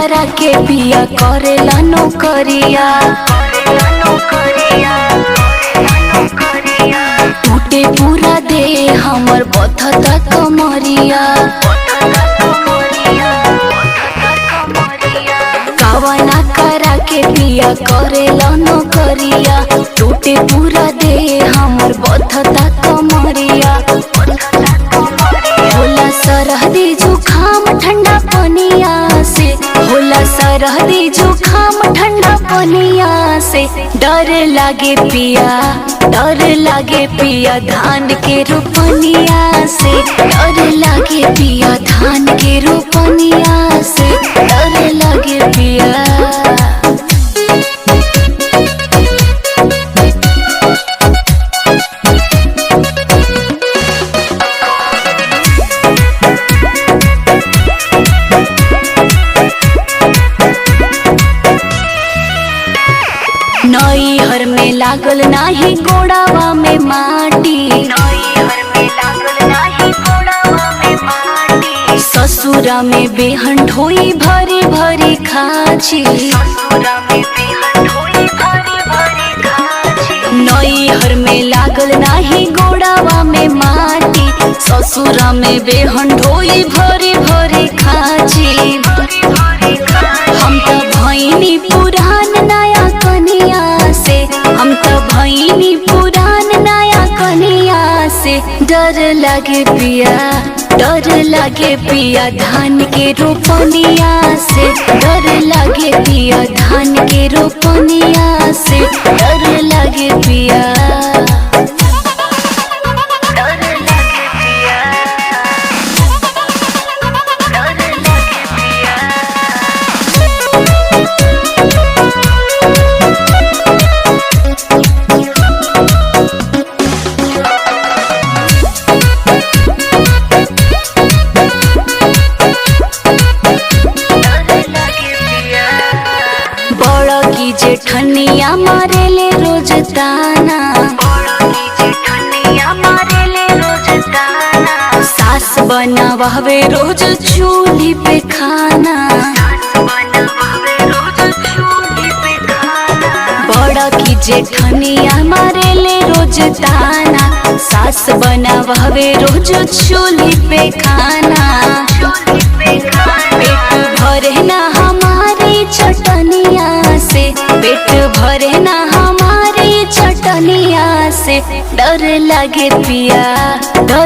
करा के पिया करेला नौकरिया। टूटे पूरा दे हमर बथता कमरिया। कवना करा के पिया करेला नौकरिया। टूटे पूरा दे हमर बथता कमरिया। होला सरहदी जुखाम ठंडा पनिया से, होला सरहदी जुखाम ठंडा पनिया से। डर लागे पिया, डर लागे पिया धान के रोपनिया से। डर लागे पिया धान के रोपनिया से। डर लागे पिया। नैहर में लागल नाही गोड़ावा में माटी। ससुरा में बेहन ढोई भरी भरी खाची। नैहर में लागल नाही गोड़ावा में माटी। ससुरा में बेहन ढोई भरी भरी खाची। हम तो भैनी पुरान नया कनिया से, हम तो भैनी पुरान नया कनिया से। डर लागे पिया, डर लागे पिया धान के रोपनिया से। डर लागे पिया धान के रोपनिया से। डर लागे पिया। बड़की जेठनिया मारेले रोज ताना। सास बनावे रोज चूल्ही पे खाना। बड़की जेठनिया मारेले रोज ताना। सास बनावे रोज चूल्ही पे खाना। पेट भरे ना हमारी चटनिया से, पेट भरे ना हमारी चटनिया से। डर लागे पिया, डर